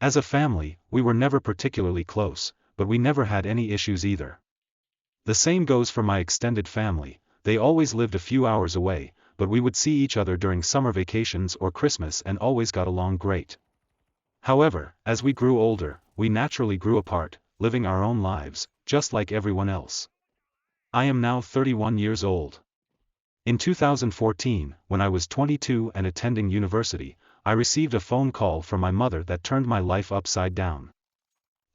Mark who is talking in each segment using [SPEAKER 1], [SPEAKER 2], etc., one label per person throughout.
[SPEAKER 1] As a family, we were never particularly close, but we never had any issues either. The same goes for my extended family. They always lived a few hours away, but we would see each other during summer vacations or Christmas and always got along great. However, as we grew older, we naturally grew apart, living our own lives, just like everyone else. I am now 31 years old. In 2014, when I was 22 and attending university, I received a phone call from my mother that turned my life upside down.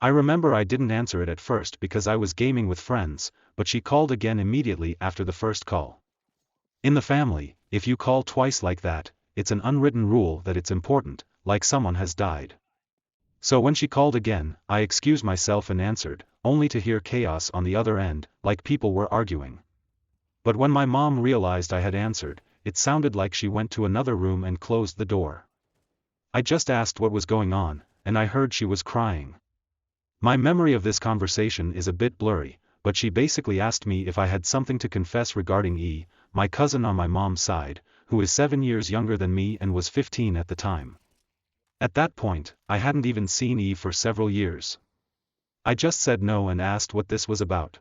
[SPEAKER 1] I remember I didn't answer it at first because I was gaming with friends, but she called again immediately after the first call. In the family, if you call twice like that, it's an unwritten rule that it's important, like someone has died. So when she called again, I excused myself and answered, only to hear chaos on the other end, like people were arguing. But when my mom realized I had answered, it sounded like she went to another room and closed the door. I just asked what was going on, and I heard she was crying. My memory of this conversation is a bit blurry, but she basically asked me if I had something to confess regarding E, my cousin on my mom's side, who is 7 years younger than me and was 15 at the time. At that point, I hadn't even seen E for several years. I just said no and asked what this was about.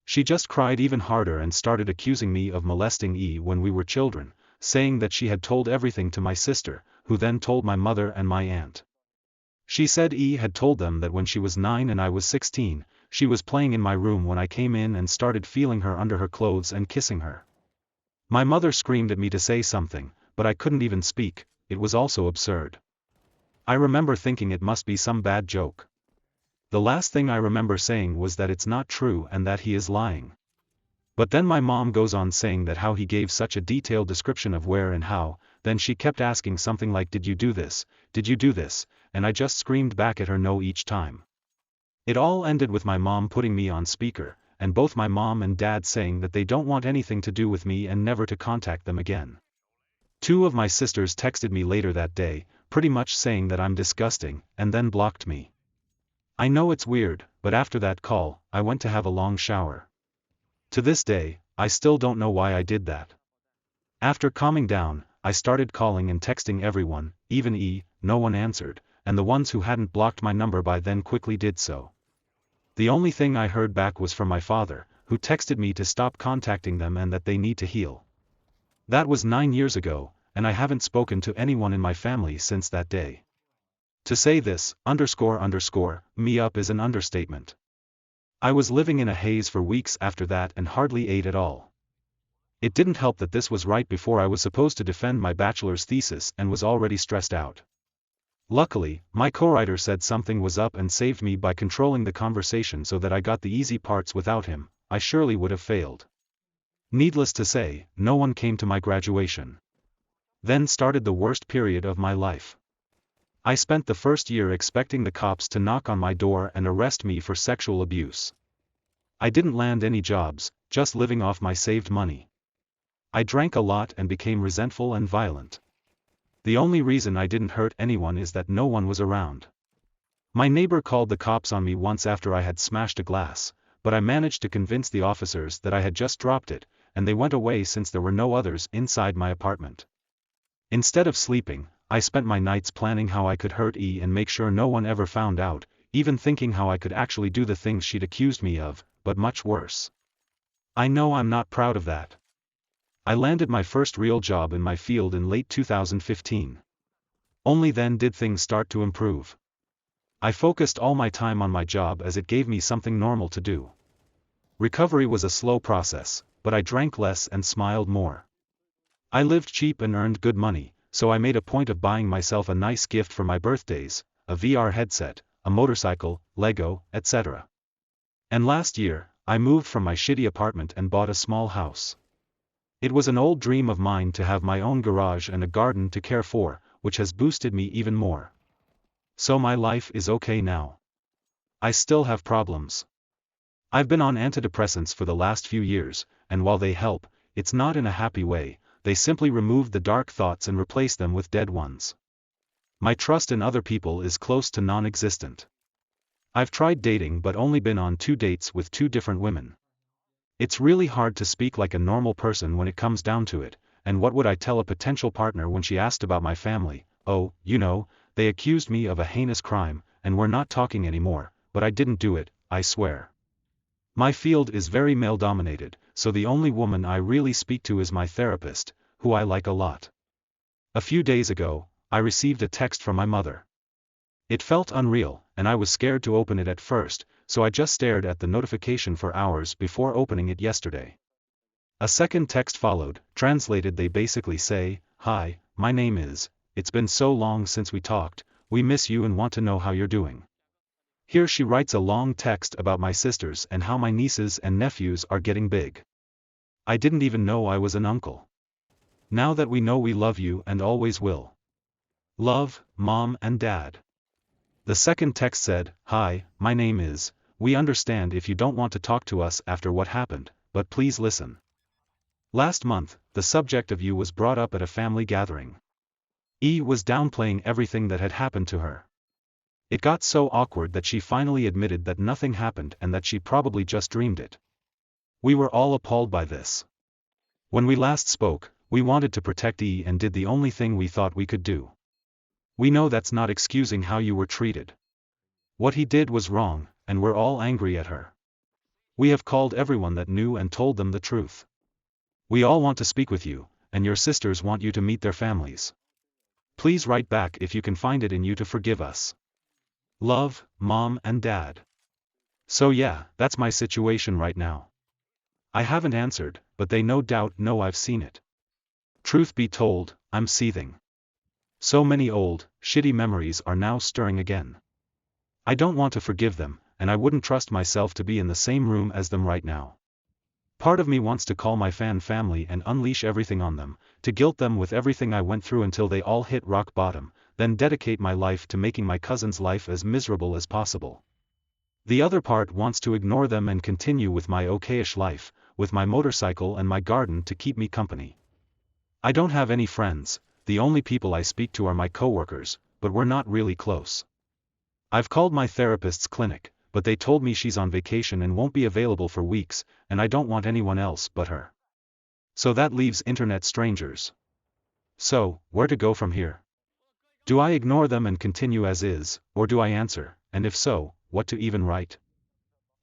[SPEAKER 1] She just cried even harder and started accusing me of molesting E when we were children, saying that she had told everything to my sister, who then told my mother and my aunt. She said E had told them that when she was 9 and I was 16, she was playing in my room when I came in and started feeling her under her clothes and kissing her. My mother screamed at me to say something, but I couldn't even speak. It was also absurd. I remember thinking it must be some bad joke. The last thing I remember saying was that it's not true and that he is lying. But then my mom goes on saying that how he gave such a detailed description of where and how, then she kept asking something like did you do this, and I just screamed back at her no each time. It all ended with my mom putting me on speaker, and both my mom and dad saying that they don't want anything to do with me and never to contact them again. 2 of my sisters texted me later that day, pretty much saying that I'm disgusting, and then blocked me. I know it's weird, but after that call, I went to have a long shower. To this day, I still don't know why I did that. After calming down, I started calling and texting everyone, even E, no one answered, and the ones who hadn't blocked my number by then quickly did so. The only thing I heard back was from my father, who texted me to stop contacting them and that they need to heal. That was 9 years ago, and I haven't spoken to anyone in my family since that day. To say this, me up is an understatement. I was living in a haze for weeks after that and hardly ate at all. It didn't help that this was right before I was supposed to defend my bachelor's thesis and was already stressed out. Luckily, my co-writer said something was up and saved me by controlling the conversation so that I got the easy parts without him. I surely would have failed. Needless to say, no one came to my graduation. Then started the worst period of my life. I spent the first year expecting the cops to knock on my door and arrest me for sexual abuse. I didn't land any jobs, just living off my saved money. I drank a lot and became resentful and violent. The only reason I didn't hurt anyone is that no one was around. My neighbor called the cops on me once after I had smashed a glass, but I managed to convince the officers that I had just dropped it, and they went away since there were no others inside my apartment. Instead of sleeping, I spent my nights planning how I could hurt E and make sure no one ever found out, even thinking how I could actually do the things she'd accused me of, but much worse. I know I'm not proud of that. I landed my first real job in my field in late 2015. Only then did things start to improve. I focused all my time on my job as it gave me something normal to do. Recovery was a slow process, but I drank less and smiled more. I lived cheap and earned good money, so I made a point of buying myself a nice gift for my birthdays, a VR headset, a motorcycle, Lego, etc. And last year, I moved from my shitty apartment and bought a small house. It was an old dream of mine to have my own garage and a garden to care for, which has boosted me even more. So my life is okay now. I still have problems. I've been on antidepressants for the last few years, and while they help, it's not in a happy way. They simply remove the dark thoughts and replace them with dead ones. My trust in other people is close to non-existent. I've tried dating but only been on 2 dates with 2 different women. It's really hard to speak like a normal person when it comes down to it, and what would I tell a potential partner when she asked about my family? Oh, you know, they accused me of a heinous crime, and we're not talking anymore, but I didn't do it, I swear. My field is very male-dominated, so the only woman I really speak to is my therapist, who I like a lot. A few days ago, I received a text from my mother. It felt unreal, and I was scared to open it at first, so I just stared at the notification for hours before opening it yesterday. A second text followed, translated they basically say, "Hi, my name is, it's been so long since we talked, we miss you and want to know how you're doing." Here she writes a long text about my sisters and how my nieces and nephews are getting big. I didn't even know I was an uncle. Now that we know, we love you and always will. Love, Mom and Dad. The second text said, "Hi, my name is, we understand if you don't want to talk to us after what happened, but please listen. Last month, the subject of you was brought up at a family gathering. E was downplaying everything that had happened to her. It got so awkward that she finally admitted that nothing happened and that she probably just dreamed it. We were all appalled by this. When we last spoke, we wanted to protect E and did the only thing we thought we could do. We know that's not excusing how you were treated. What he did was wrong, and we're all angry at her. We have called everyone that knew and told them the truth. We all want to speak with you, and your sisters want you to meet their families. Please write back if you can find it in you to forgive us. Love, Mom and Dad." So yeah, that's my situation right now. I haven't answered, but they no doubt know I've seen it. Truth be told, I'm seething. So many old, shitty memories are now stirring again. I don't want to forgive them, and I wouldn't trust myself to be in the same room as them right now. Part of me wants to call my family and unleash everything on them, to guilt them with everything I went through until they all hit rock bottom, then dedicate my life to making my cousin's life as miserable as possible. The other part wants to ignore them and continue with my okayish life, with my motorcycle and my garden to keep me company. I don't have any friends, the only people I speak to are my coworkers, but we're not really close. I've called my therapist's clinic, but they told me she's on vacation and won't be available for weeks, and I don't want anyone else but her. So that leaves internet strangers. So, where to go from here? Do I ignore them and continue as is, or do I answer, and if so, what to even write?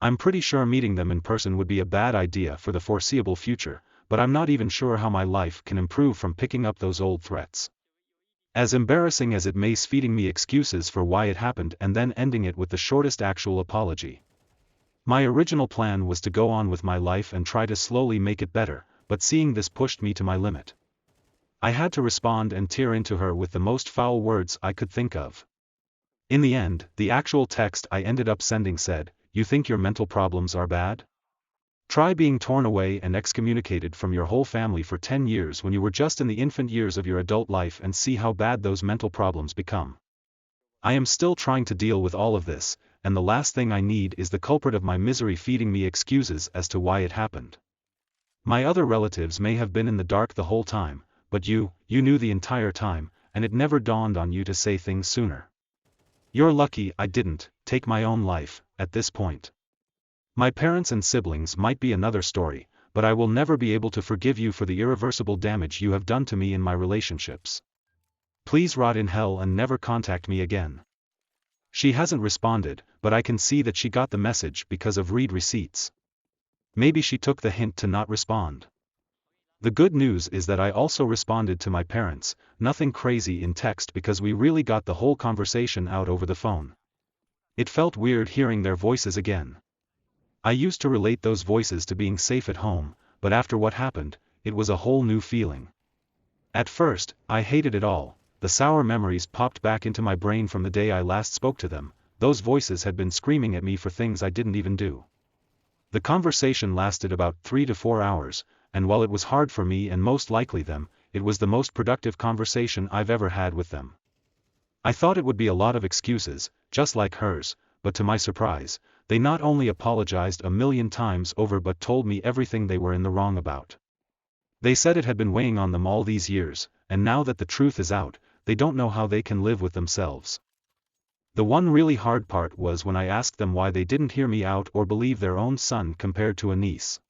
[SPEAKER 1] I'm pretty sure meeting them in person would be a bad idea for the foreseeable future, but I'm not even sure how my life can improve from picking up those old threats. As embarrassing as it may be, feeding me excuses for why it happened and then ending it with the shortest actual apology. My original plan was to go on with my life and try to slowly make it better, but seeing this pushed me to my limit. I had to respond and tear into her with the most foul words I could think of. In the end, the actual text I ended up sending said, "You think your mental problems are bad? Try being torn away and excommunicated from your whole family for 10 years when you were just in the infant years of your adult life and see how bad those mental problems become. I am still trying to deal with all of this, and the last thing I need is the culprit of my misery feeding me excuses as to why it happened. My other relatives may have been in the dark the whole time, but you knew the entire time, and it never dawned on you to say things sooner. You're lucky I didn't take my own life at this point. My parents and siblings might be another story, but I will never be able to forgive you for the irreversible damage you have done to me in my relationships. Please rot in hell and never contact me again." She hasn't responded, but I can see that she got the message because of read receipts. Maybe she took the hint to not respond. The good news is that I also responded to my parents, nothing crazy in text because we really got the whole conversation out over the phone. It felt weird hearing their voices again. I used to relate those voices to being safe at home, but after what happened, it was a whole new feeling. At first, I hated it all. The sour memories popped back into my brain from the day I last spoke to them. Those voices had been screaming at me for things I didn't even do. The conversation lasted about 3 to 4 hours, and while it was hard for me and most likely them, it was the most productive conversation I've ever had with them. I thought it would be a lot of excuses, just like hers, but to my surprise, they not only apologized a million times over but told me everything they were in the wrong about. They said it had been weighing on them all these years, and now that the truth is out, they don't know how they can live with themselves. The one really hard part was when I asked them why they didn't hear me out or believe their own son compared to a niece.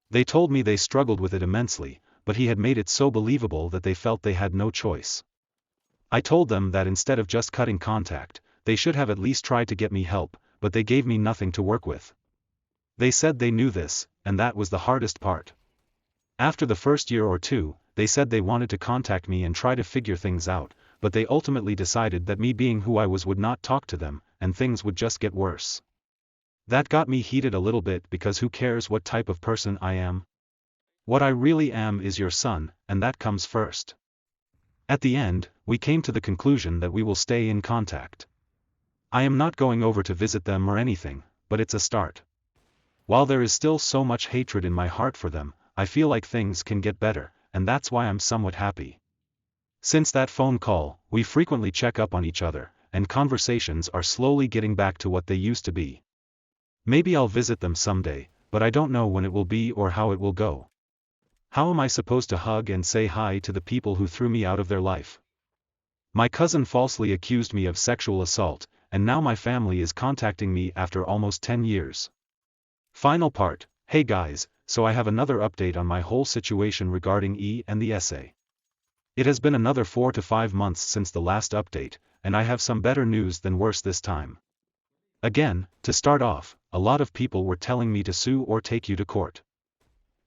[SPEAKER 1] They told me they struggled with it immensely, but he had made it so believable that they felt they had no choice. I told them that instead of just cutting contact, they should have at least tried to get me help, but they gave me nothing to work with. They said they knew this, and that was the hardest part. After the first year or two, they said they wanted to contact me and try to figure things out, but they ultimately decided that me being who I was would not talk to them, and things would just get worse. That got me heated a little bit because who cares what type of person I am? What I really am is your son, and that comes first. At the end, we came to the conclusion that we will stay in contact. I am not going over to visit them or anything, but it's a start. While there is still so much hatred in my heart for them, I feel like things can get better, and that's why I'm somewhat happy. Since that phone call, we frequently check up on each other, and conversations are slowly getting back to what they used to be. Maybe I'll visit them someday, but I don't know when it will be or how it will go. How am I supposed to hug and say hi to the people who threw me out of their life? My cousin falsely accused me of sexual assault, and now my family is contacting me after almost 10 years. Final part. Hey guys, so I have another update on my whole situation regarding E and the essay. It has been another 4 to 5 months since the last update, and I have some better news than worse this time. Again, to start off, a lot of people were telling me to sue or take you to court.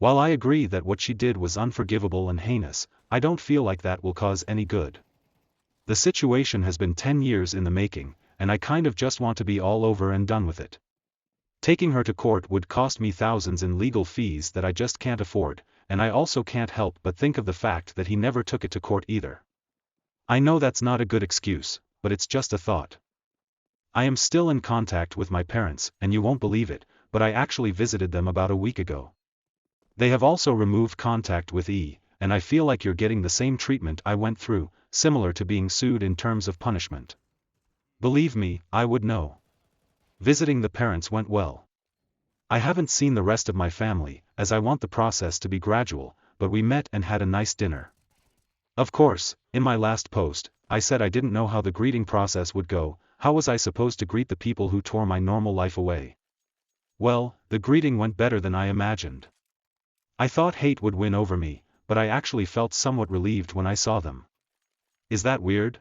[SPEAKER 1] While I agree that what she did was unforgivable and heinous, I don't feel like that will cause any good. The situation has been 10 years in the making, and I kind of just want to be all over and done with it. Taking her to court would cost me thousands in legal fees that I just can't afford, and I also can't help but think of the fact that he never took it to court either. I know that's not a good excuse, but it's just a thought. I am still in contact with my parents, and you won't believe it, but I actually visited them about a week ago. They have also removed contact with E, and I feel like you're getting the same treatment I went through, similar to being sued in terms of punishment. Believe me, I would know. Visiting the parents went well. I haven't seen the rest of my family, as I want the process to be gradual, but we met and had a nice dinner. Of course, in my last post, I said I didn't know how the greeting process would go. How was I supposed to greet the people who tore my normal life away? Well, the greeting went better than I imagined. I thought hate would win over me, but I actually felt somewhat relieved when I saw them. Is that weird?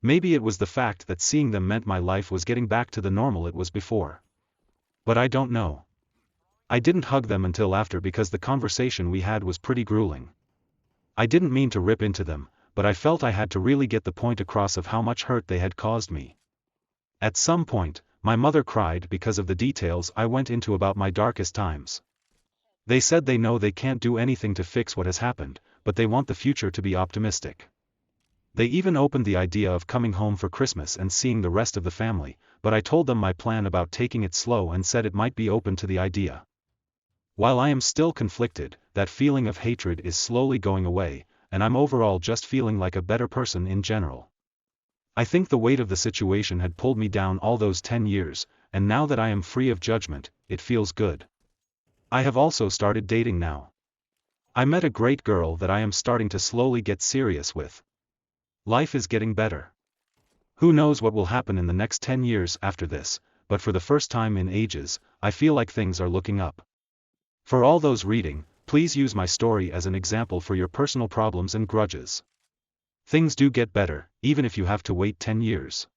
[SPEAKER 1] Maybe it was the fact that seeing them meant my life was getting back to the normal it was before. But I don't know. I didn't hug them until after because the conversation we had was pretty grueling. I didn't mean to rip into them, but I felt I had to really get the point across of how much hurt they had caused me. At some point, my mother cried because of the details I went into about my darkest times. They said they know they can't do anything to fix what has happened, but they want the future to be optimistic. They even opened the idea of coming home for Christmas and seeing the rest of the family, but I told them my plan about taking it slow and said it might be open to the idea. While I am still conflicted, that feeling of hatred is slowly going away, and I'm overall just feeling like a better person in general. I think the weight of the situation had pulled me down all those 10 years, and now that I am free of judgment, it feels good. I have also started dating now. I met a great girl that I am starting to slowly get serious with. Life is getting better. Who knows what will happen in the next 10 years after this, but for the first time in ages, I feel like things are looking up. For all those reading, please use my story as an example for your personal problems and grudges. Things do get better, even if you have to wait 10 years.